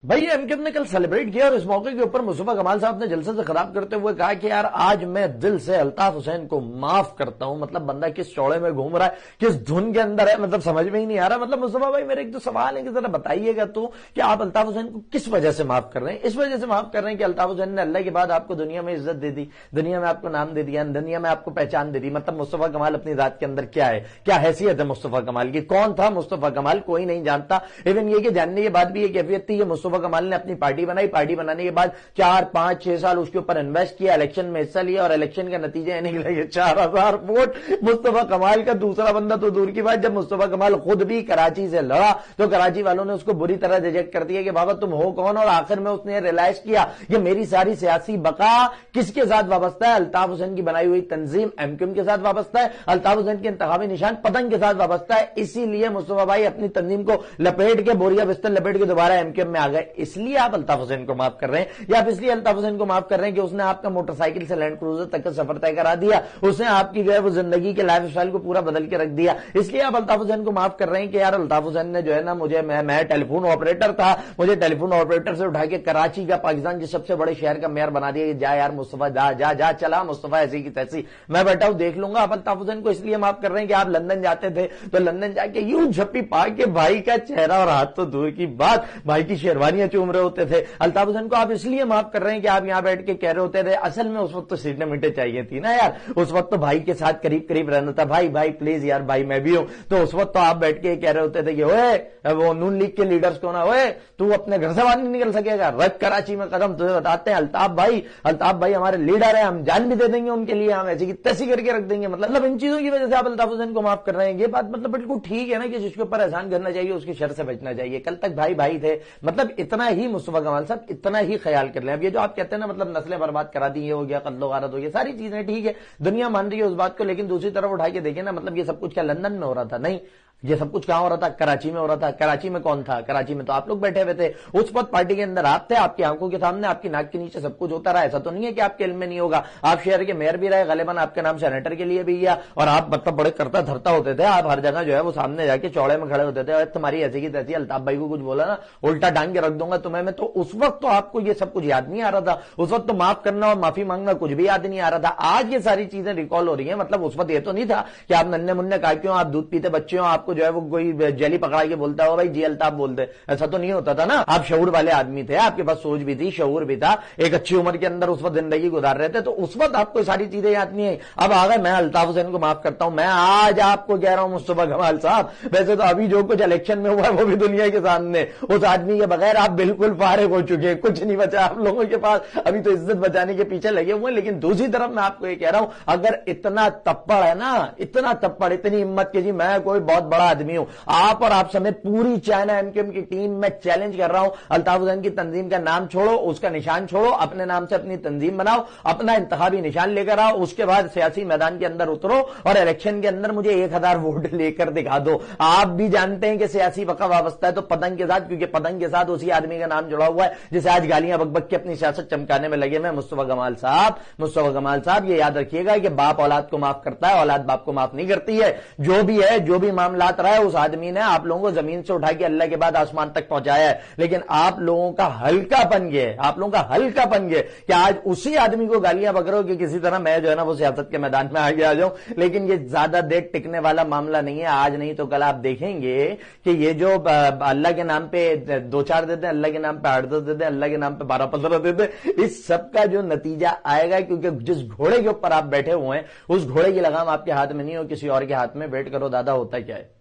بھائی M Q نے کل سیلیبریٹ کیا اور اس موقع کے اوپر مصطفیٰ کمال صاحب نے جلسے سے خطاب کرتے ہوئے کہا کہ یار آج میں دل سے الطاف حسین کو معاف کرتا ہوں. مطلب بندہ کس چوڑے میں گھوم رہا ہے, کس دھن کے اندر ہے, مطلب سمجھ میں ہی نہیں آ رہا. مطلب مصطفیٰ بھائی میرے ایک تو سوال ہے کہ ذرا بتائیے گا تو کہ آپ الطاف حسین کو کس وجہ سے معاف کر رہے ہیں؟ اس وجہ سے معاف کر رہے ہیں کہ الطاف حسین نے اللہ کے بعد آپ کو دنیا میں عزت دے دی, دنیا میں آپ کو نام دے دیا, دنیا میں آپ کو پہچان دے دی. مطلب مصطفیٰ کمال اپنی ذات کے اندر کیا ہے, کیا حیثیت ہے مصطفیٰ کمال کی, کون تھا مصطفیٰ کمال, کوئی نہیں جانتا. ایون یہ کہ جاننے کے بعد بھی یہ کیفیت تھی کہ مصطفیٰ کمال نے اپنی پارٹی بنانے کے بعد 4 5 6 سال اس کے اوپر انویسٹ کیا, الیکشن میں حصہ لیا اور الیکشن کا نتیجہ یہ نکلا کہ 4000 ووٹ مصطفیٰ کمال کا. دوسرا بندہ تو دور کی بات, جب مصطفیٰ کمال خود بھی کراچی سے لڑا تو کراچی والوں نے اس کو بری طرح ریجیکٹ کر دیا کہ بابا تم ہو کون, اور آخر میں اس نے ریلائز کیا کہ میری ساری سیاسی بقا کس کے ساتھ وابستہ ہے, الطاف حسین کی بنائی ہوئی تنظیم ایم کیو ایم کے ساتھ وابستہ ہے, الطاف حسین کے انتخابی نشان پتنگ کے ساتھ وابستہ ہے. اسی لیے مصطفیٰ بھائی اپنی تنظیم کو لپیٹ کے, بوریا بستر لپیٹ کے دوبارہ ایم کیو ایم میں آ گئے. اس لیے آپ الطاف حسین کو معاف کر رہے ہیں, یا آپ اس لیے الطاف حسین کو معاف کر رہے ہیں کہ اس نے آپ کا موٹر سائیکل سے لینڈ کروزر تک کا سفر طے کرا دیا, اس نے آپ کی جو ہے وہ زندگی کے لائف سٹائل کو پورا بدل کے رکھ دیا. اس لیے آپ الطاف حسین کو معاف کر رہے ہیں کہ یار الطاف حسین نے جو ہے نا مجھے, میں ٹیلی فون آپریٹر تھا, مجھے ٹیلی فون آپریٹر سے اٹھا کے کراچی کا, پاکستان کے سب سے بڑے شہر کا میئر بنا دیا کہ جا یار مصطفیٰ جا جا جا چلا مصطفیٰ ایسی کی تیسی, میں بیٹھا ہوں دیکھ لوں گا. آپ الطاف حسین کو اس لیے معاف کر رہے ہیں کہ آپ لندن جاتے تھے تو لندن جا کے یوں جھپی پا کے بھائی کا چہرہ اور ہاتھ تو دور کی بات, بھائی کی شیروانیاں چوم رہے ہوتے تھے. الطاف حسین کو آپ اس لیے معاف کر رہے ہیں کہ آپ یہاں بیٹھ کے کہہ رہے ہوتے تھے, اصل میں اس وقت تو سیٹیں میٹیں چاہیے تھی نا یار, اس وقت تو بھائی کے ساتھ قریب قریب رہنا تھا, بھائی بھائی پلیز یار بھائی میں بھی ہوں. تو اس وقت تو آپ بیٹھ کے کہہ رہے ہوتے تھے کہ اوے وہ نون لیگ کے لیڈرز کو نا, اوے تو اپنے گھر سے باہر نہیں نکل سکے گا, رکھ کراچی میں قدم, تجھے بتاتے ہیں الطاف بھائی ہمارے لیڈر ہیں, ہم جان بھی دے دیں گے ان کے لیے, ہم ایسی کی تیسی کر کے رکھ دیں گے. مطلب ان چیزوں کی وجہ سے آپ الطاف حسین کو معاف کر رہے ہیں. یہ بات مطلب بالکل ٹھیک ہے نا کہ جس کے اوپر احسان کرنا چاہیے اس کی شر سے بچنا چاہیے. کل تک بھائی تھے, مطلب اتنا ہی مصطفیٰ کمال صاحب اتنا ہی خیال کر لیں. اب یہ جو آپ کہتے ہیں نا مطلب نسلیں برباد کرا دی, یہ ہو گیا, قتل و غارت ہو گیا, ساری چیزیں ٹھیک ہے, دنیا مان رہی ہے اس بات کو, لیکن دوسری طرف اٹھا کے دیکھیں نا, مطلب یہ سب کچھ کیا لندن میں ہو رہا تھا؟ نہیں, یہ سب کچھ کہاں ہو رہا تھا؟ کراچی میں ہو رہا تھا. کراچی میں کون تھا؟ کراچی میں تو آپ لوگ بیٹھے ہوئے تھے. اس وقت پارٹی کے اندر آپ تھے, آپ کی آنکھوں کے سامنے, آپ کی ناک کے نیچے سب کچھ ہوتا رہا. ایسا تو نہیں ہے کہ آپ کے علم میں نہیں ہوگا. آپ شہر کے میئر بھی رہے, غالباً آپ کے نام سینیٹر کے لیے بھی گیا, اور آپ مطلب بڑے کرتا دھرتا ہوتے تھے. آپ ہر جگہ جو ہے وہ سامنے جا کے چوڑے میں کھڑے ہوتے تھے, تمہاری ایسی کی تیسی, الطاف بھائی کو کچھ بولا نا الٹا ڈانگ کے رکھ دوں گا تمہیں میں. تو اس وقت تو آپ کو یہ سب کچھ یاد نہیں آ رہا تھا. اس وقت تو معاف کرنا اور معافی مانگنا کچھ بھی یاد نہیں آ رہا تھا. آج یہ ساری چیزیں ریکال ہو رہی ہیں. مطلب اس وقت یہ تو نہیں تھا کہ آپ ننھے منھے کا کیوں, آپ دودھ پیتے بچے ہوں, آپ کو جو ہے وہ کوئی جیلی پکڑا کے بولتا ہو بھائی جی الطاف بول دے, ایسا تو نہیں ہوتا تھا نا. آپ شعور والے آدمی تھے, آپ کے پاس سوچ بھی تھی, شعور بھی تھا, ایک اچھی عمر کے اندر اس وقت زندگی گزار رہے تھے. تو اس وقت آپ کو ساری چیزیں یاد نہیں ہیں. اب آ گئے, میں الطاف حسین کو معاف کرتا ہوں. میں آج آپ کو کہہ رہا ہوں مصطفیٰ کمال صاحب, ویسے تو ابھی جو کچھ الیکشن میں ہوا ہے وہ بھی دنیا کے سامنے, اس آدمی کے بغیر آپ بالکل فارغ ہو چکے, کچھ نہیں بچا آپ لوگوں کے پاس. ابھی تو عزت بچانے کے پیچھے لگے ہوئے. لیکن دوسری طرف میں آپ کو یہ کہہ رہا ہوں, اگر اتنا تپڑ ہے نا, اتنا تپڑ, اتنی ہمت کہ جی میں کوئی بہت بڑا آدمی ہوں, آپ اور آپ سمیت پوری چائنا ایم کیو ایم کی ٹیم میں چیلنج کر رہا ہوں, الطاف حسین کی تنظیم کا نام چھوڑو, اس کا نشان چھوڑو, اپنے نام سے اپنی تنظیم بناؤ, اپنا انتخابی نشان لے کر آؤ, اس کے بعد سیاسی میدان کے اندر اترو اور الیکشن کے اندر مجھے 1000 ووٹ لے کر دکھا دو. آپ بھی جانتے ہیں کہ سیاسی بقا وابستہ ہے تو پتنگ کے ساتھ, کیونکہ پتنگ کے ساتھ اسی آدمی کا نام جڑا ہوا ہے جسے آج گالیاں بک بک کے اپنی سیاست چمکانے میں لگے. میں مصطفیٰ کمال صاحب یہ یاد رکھیے گا کہ باپ اولاد کو معاف کرتا ہے, اولاد باپ کو معاف نہیں کرتی ہے. جو بھی ہے, جو بھی معاملات رہا ہے, اس آدمی نے آپ لوگوں کو زمین سے اٹھا کے اللہ کے بعد آسمان تک پہنچایا ہے. لیکن آپ لوگوں کا ہلکا پن گیا, کہ آج اسی آدمی کو گالیاں بک رہے ہو کہ کسی طرح میں جو ہے نا وہ سیاست کے میدان میں آگے آ جاؤں. لیکن یہ زیادہ دیر ٹکنے والا معاملہ نہیں ہے. آج نہیں تو کل آپ دیکھیں گے کہ یہ جو اللہ کے نام پہ 2-4 دیتے ہیں, اللہ کے نام پہ 8-10 دیتے ہیں, اللہ کے نام پہ 12-15 دیتے ہیں, اس سب کا جو نتیجہ آئے گا, کیونکہ جس گھوڑے کے اوپر آپ بیٹھے ہوئے ہیں اس گھوڑے کی لگام آپ کے ہاتھ میں نہیں ہو, کسی اور کے ہاتھ میں. ویٹ کرو دادا ہوتا کیا ہے.